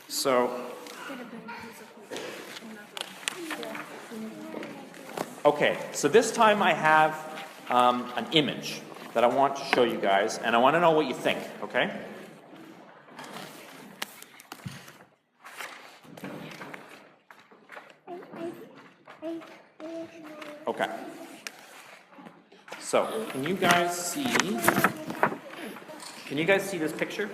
So, okay, so this time I have an image that I want to show you guys, and I want to know what you think, okay? Okay. So, can you guys see this picture?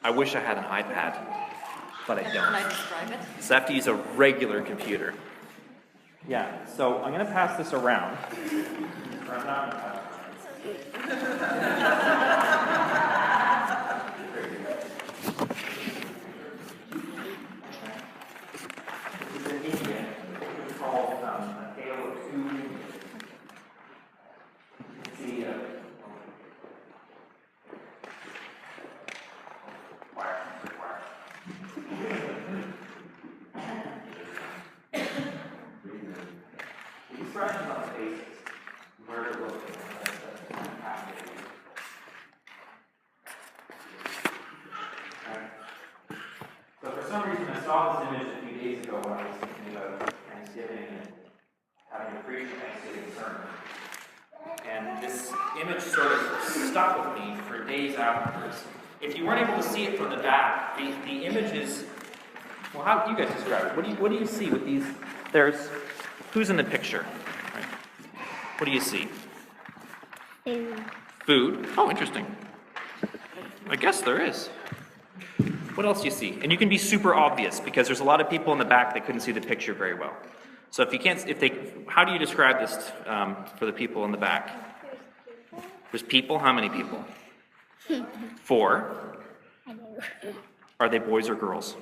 I wish I had an iPad, but I don't. Can I describe it? So I have to use a regular computer. Yeah, so I'm going to pass this around. Or I'm not going to pass it around. This is in India. It's called a tale of two. See, expressions on the faces, where they're looking. So for some reason I saw this image a few days ago when I was thinking about Thanksgiving and having to preach a Thanksgiving sermon. And this image sort of stuck with me for days afterwards. If you weren't able to see it from the back, the image is, well, how do you guys describe it? What do you see with these? Who's in the picture? Right. What do you see? Food. Food. Oh, interesting. I guess there is. What else do you see? And you can be super obvious because there's a lot of people in the back that couldn't see the picture very well. So how do you describe this for the people in the back? There's people. How many people? 4. I know. Are they boys or girls?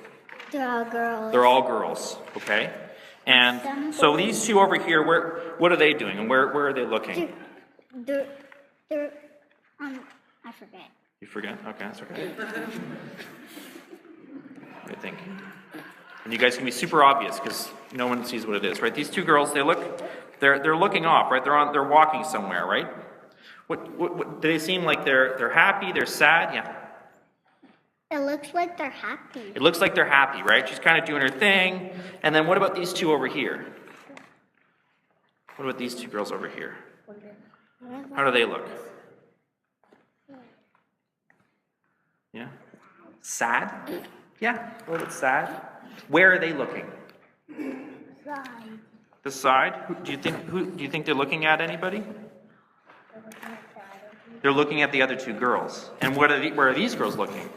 They're all girls. They're all girls. Okay. And so these two over here, what are they doing, and where are they looking? They're I forget. You forget? Okay, that's okay. I think. And you guys can be super obvious because no one sees what it is, right? These two girls, they're looking off, right? They're walking somewhere, right? What do they seem like? They're happy? They're sad? Yeah. It looks like they're happy. It looks like they're happy, right? She's kind of doing her thing. And then what about these two over here? What about these two girls over here? How do they look? Yeah? Sad? Yeah, a little bit sad. Where are they looking? Side. The side? Do you think they're looking at anybody? They're looking at the other two girls. And where are these girls looking?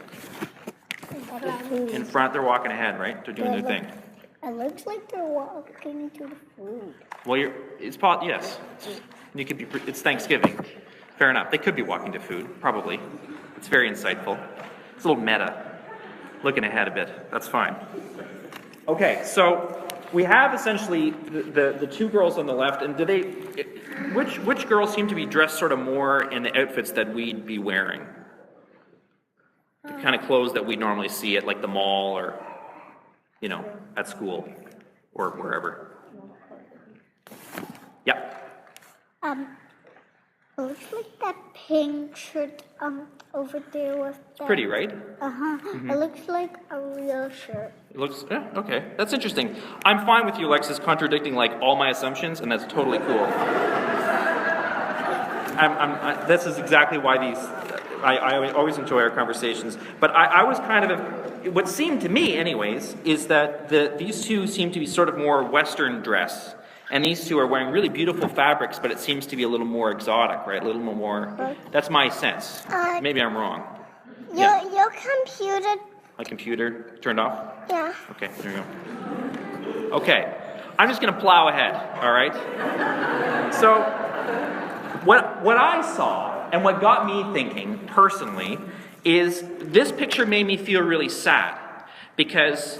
In front, they're walking ahead, right? They're doing their thing. It looks like they're walking to the food. Well, yes. It's Thanksgiving. Fair enough. They could be walking to food, probably. It's very insightful. It's a little meta. Looking ahead a bit. That's fine. Okay, so we have essentially the two girls on the left, and which girls seem to be dressed sort of more in the outfits that we'd be wearing? The kind of clothes that we normally see at like the mall or, at school or wherever. Yeah. It looks like that pink shirt over there with It's pretty, right? Mm-hmm. It looks like a real shirt. It looks, yeah, okay. That's interesting. I'm fine with you, Alexis, contradicting like all my assumptions, and that's totally cool. This is exactly why I always enjoy our conversations. But I was kind of, what seemed to me anyways, is that these two seem to be sort of more Western dress. And these two are wearing really beautiful fabrics, but it seems to be a little more exotic, right? A little more, that's my sense. Maybe I'm wrong. Your computer. My computer turned off? Yeah. Okay, there you go. Okay, I'm just going to plow ahead, all right? So, what I saw, and what got me thinking, personally, is this picture made me feel really sad. Because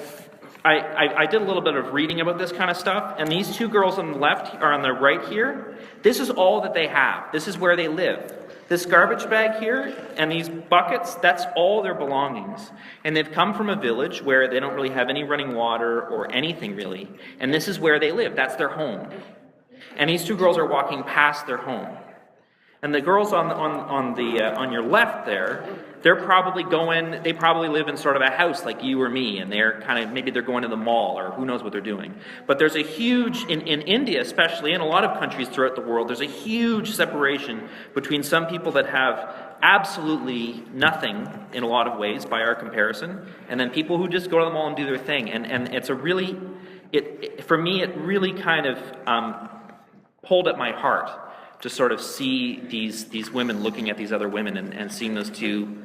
I did a little bit of reading about this kind of stuff, and these two girls on the left, or on the right here, this is all that they have. This is where they live. This garbage bag here, and these buckets, that's all their belongings. And they've come from a village where they don't really have any running water or anything really. And this is where they live. That's their home. And these two girls are walking past their home. And the girls on your left there, they probably live in sort of a house like you or me, and maybe they're going to the mall, or who knows what they're doing. But there's a huge, in India especially, in a lot of countries throughout the world, there's a huge separation between some people that have absolutely nothing in a lot of ways by our comparison, and then people who just go to the mall and do their thing. And it's a really, for me, it really kind of pulled at my heart to sort of see these women looking at these other women and seeing those two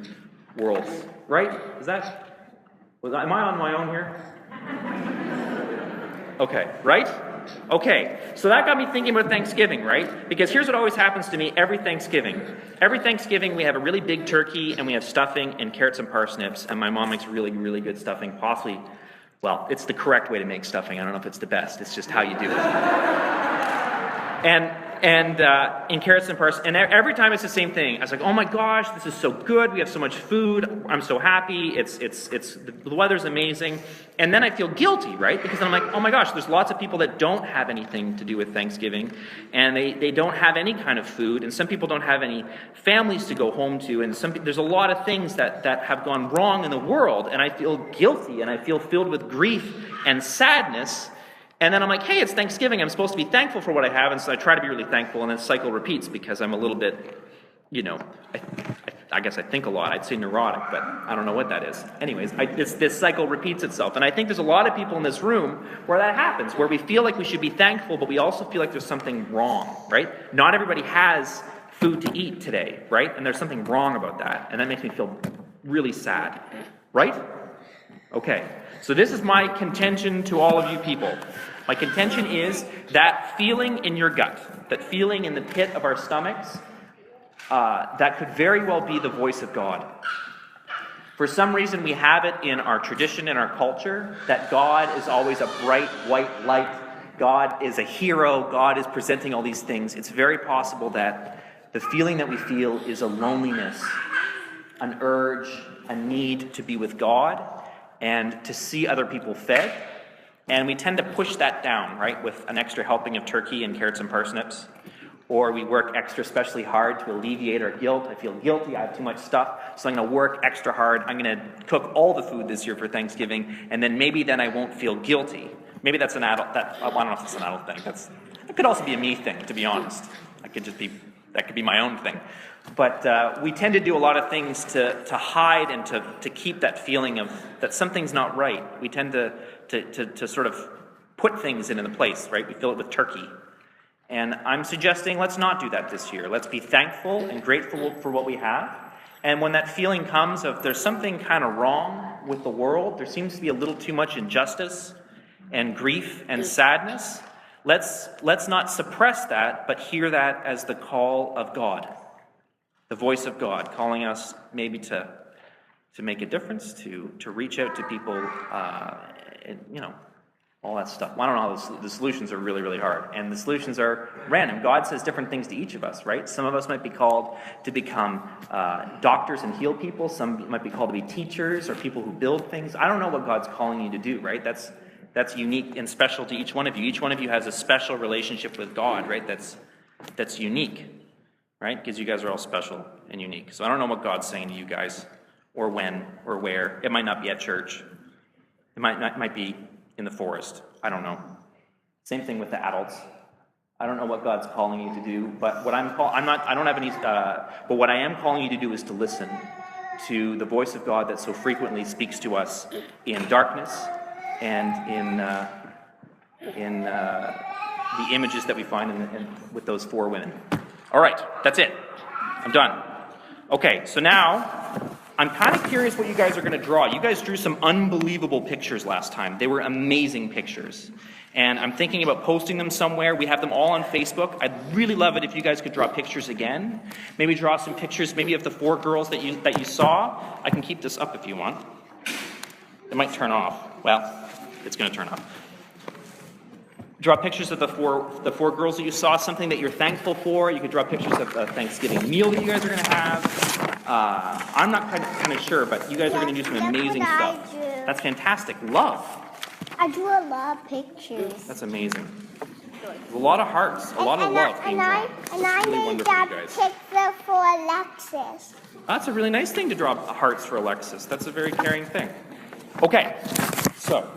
worlds. Right? Am I on my own here? Okay, right? Okay, so that got me thinking about Thanksgiving, right? Because here's what always happens to me every Thanksgiving. Every Thanksgiving we have a really big turkey and we have stuffing and carrots and parsnips, and my mom makes really, really good stuffing, possibly, well, it's the correct way to make stuffing. I don't know if it's the best, it's just how you do it. And in carrots and parsnips, and every time it's the same thing. I was like, oh my gosh, this is so good. We have so much food. I'm so happy. The weather's amazing. And then I feel guilty, right? Because I'm like, oh my gosh, there's lots of people that don't have anything to do with Thanksgiving, and they don't have any kind of food, and some people don't have any families to go home to, and there's a lot of things that have gone wrong in the world, and I feel guilty, and I feel filled with grief and sadness. And then I'm like, hey, it's Thanksgiving. I'm supposed to be thankful for what I have. And so I try to be really thankful. And then the cycle repeats because I'm a little bit, I guess I think a lot. I'd say neurotic, but I don't know what that is. Anyways, this cycle repeats itself. And I think there's a lot of people in this room where that happens, where we feel like we should be thankful, but we also feel like there's something wrong, right? Not everybody has food to eat today, right? And there's something wrong about that. And that makes me feel really sad, right? Okay, so this is my contention to all of you people. My contention is that feeling in your gut, that feeling in the pit of our stomachs, that could very well be the voice of God. For some reason, we have it in our tradition, in our culture, that God is always a bright white light. God is a hero. God is presenting all these things. It's very possible that the feeling that we feel is a loneliness, an urge, a need to be with God, and to see other people fed. And we tend to push that down, right, with an extra helping of turkey and carrots and parsnips. Or we work extra especially hard to alleviate our guilt. I feel guilty, I have too much stuff, so I'm going to work extra hard. I'm going to cook all the food this year for Thanksgiving, and then I won't feel guilty. Maybe that's an adult, I don't know if it's an adult thing. It could also be a me thing, to be honest. That could be my own thing. But we tend to do a lot of things to hide and to keep that feeling of that something's not right. We tend to sort of put things into the place, right? We fill it with turkey. And I'm suggesting let's not do that this year. Let's be thankful and grateful for what we have. And when that feeling comes of there's something kind of wrong with the world, there seems to be a little too much injustice and grief and sadness, let's not suppress that, but hear that as the call of God. The voice of God calling us maybe to make a difference, to reach out to people, all that stuff. Well, I don't know how the solutions are really, really hard. And the solutions are random. God says different things to each of us, right? Some of us might be called to become doctors and heal people. Some might be called to be teachers or people who build things. I don't know what God's calling you to do, right? That's unique and special to each one of you. Each one of you has a special relationship with God, right? That's unique. Right? Because you guys are all special and unique. So I don't know what God's saying to you guys, or when, or where. It might not be at church. It might be in the forest. I don't know. Same thing with the adults. I don't know what God's calling you to do, but what but what I am calling you to do is to listen to the voice of God that so frequently speaks to us in darkness and in the images that we find with those four women. All right, that's it. I'm done. Okay, so now I'm kind of curious what you guys are going to draw. You guys drew some unbelievable pictures last time. They were amazing pictures. And I'm thinking about posting them somewhere. We have them all on Facebook. I'd really love it if you guys could draw pictures again. Maybe draw some pictures, maybe of the four girls that you saw. I can keep this up if you want. It might turn off. Well, it's going to turn off. Draw pictures of the four girls that you saw, something that you're thankful for. You could draw pictures of a Thanksgiving meal that you guys are going to have. I'm not kind of sure, but you guys are going to do some amazing stuff. That's fantastic. Love. I drew a lot of pictures. That's amazing. There's a lot of hearts, a lot of love being drawn. And I really made wonderful, that you guys. picture for Alexis. That's a really nice thing to draw hearts for Alexis. That's a very caring thing. Okay, so